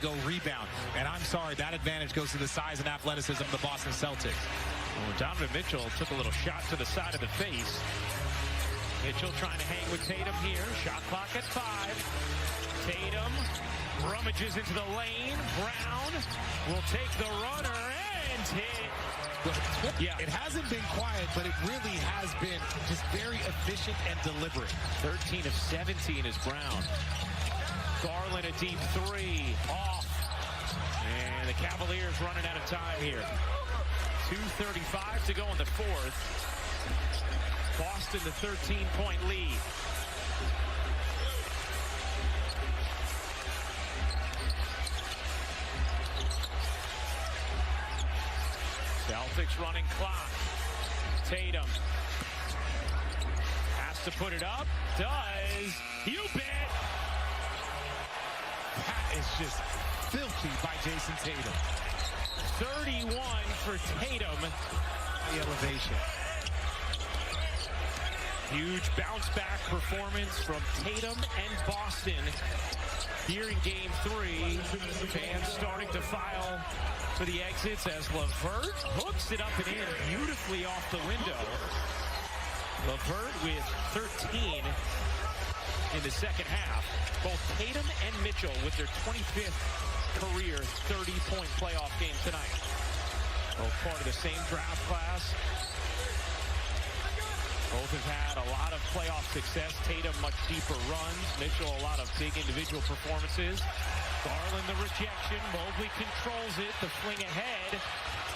go rebound. And I'm sorry, that advantage goes to the size and athleticism of the Boston Celtics. Well, Donovan Mitchell took a little shot to the side of the face. Mitchell trying to hang with Tatum here. Shot clock at 5. Tatum rummages into the lane. Brown will take the runner and hit. Yeah, it hasn't been quiet, but it really has been just very efficient and deliberate. 13 of 17 is Brown. Garland a deep 3 off. And the Cavaliers running out of time here. 2:35 to go in the fourth. Boston the 13-point lead. Celtics running clock. Tatum has to put it up. Does. You bet. That is just filthy by Jason Tatum. 31 for Tatum. The elevation. Huge bounce back performance from Tatum and Boston here in game 3. Fans starting to file for the exits as LeVert hooks it up and in beautifully off the window. LeVert with 13 in the second half. Both Tatum and Mitchell with their 25th career 30-point playoff game tonight. Both part of the same draft class. Both have had a lot of playoff success. Tatum much deeper runs. Mitchell a lot of big individual performances. Garland the rejection. Mobley controls it. The fling ahead.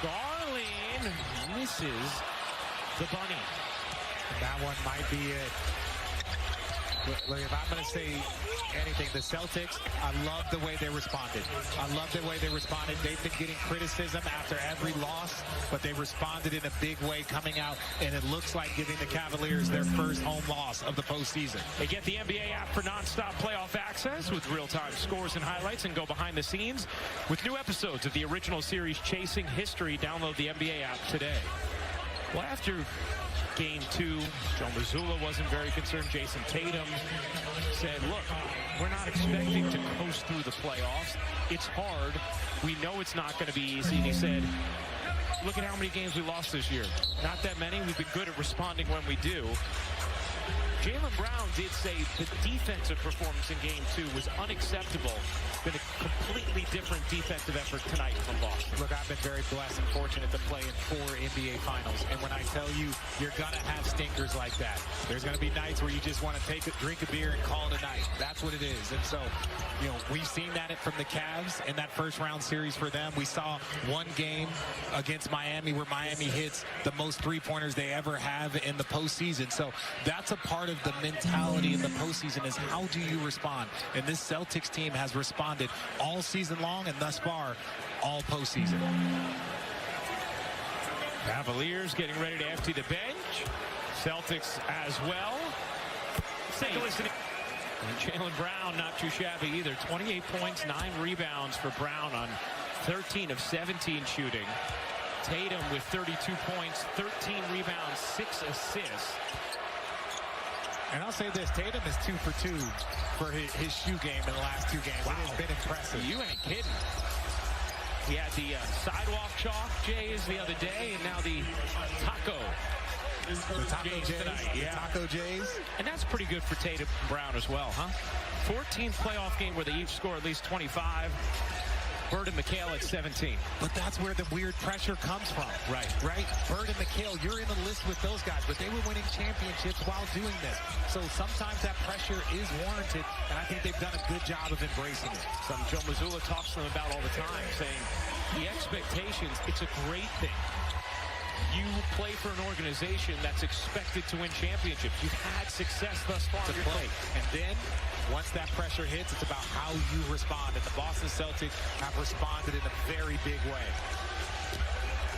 Garland misses the bunny. That one might be it. Look, if I'm going to say anything, the Celtics, I love the way they responded. I love the way they responded. They've been getting criticism after every loss, but they responded in a big way coming out, and it looks like giving the Cavaliers their first home loss of the postseason. They get the NBA app for nonstop playoff access with real-time scores and highlights, and go behind the scenes with new episodes of the original series Chasing History. Download the NBA app today. Well, after Game 2, Joe Mazzulla wasn't very concerned. Jason Tatum said, look, we're not expecting to coast through the playoffs. It's hard. We know it's not going to be easy. And he said, look at how many games we lost this year. Not that many. We've been good at responding when we do. Jaylen Brown did say the defensive performance in Game 2 was unacceptable. Been a completely different defensive effort tonight from Boston. Look, I've been very blessed and fortunate to play in 4 NBA Finals. And when I tell you, you're going to have stinkers like that. There's going to be nights where you just want to drink a beer and call it a night. That's what it is. And so, you know, we've seen that from the Cavs in that first round series for them. We saw one game against Miami where Miami hits the most three-pointers they ever have in the postseason. So that's a part of the mentality in the postseason, is how do you respond? And this Celtics team has responded all season long and thus far all postseason. Cavaliers getting ready to empty the bench. Celtics as well. Take a listen. And Jaylen Brown not too shabby either. 28 points, 9 rebounds for Brown on 13 of 17 shooting. Tatum with 32 points, 13 rebounds, 6 assists. And I'll say this, Tatum is 2 for 2 for his shoe game in the last 2 games. Wow. It has been impressive. You ain't kidding. He had the sidewalk chalk Jays the other day, and now the taco Jays tonight. Yeah. Taco Jays. And that's pretty good for Tatum and Brown as well, huh? 14th playoff game where they each score at least 25. Bird and McHale at 17. But that's where the weird pressure comes from. Right. Bird and McHale, you're in the list with those guys, but they were winning championships while doing this. So sometimes that pressure is warranted, and I think they've done a good job of embracing it. Something Joe Mazzulla talks to them about all the time, saying the expectations, it's a great thing. You play for an organization that's expected to win championships. You've had success thus far in your play. And then, once that pressure hits, it's about how you respond. And the Boston Celtics have responded in a very big way.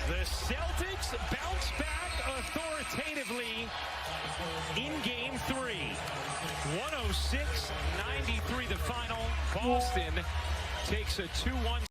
The Celtics bounce back authoritatively in Game 3. 106-93 the final. Boston takes a 2-1.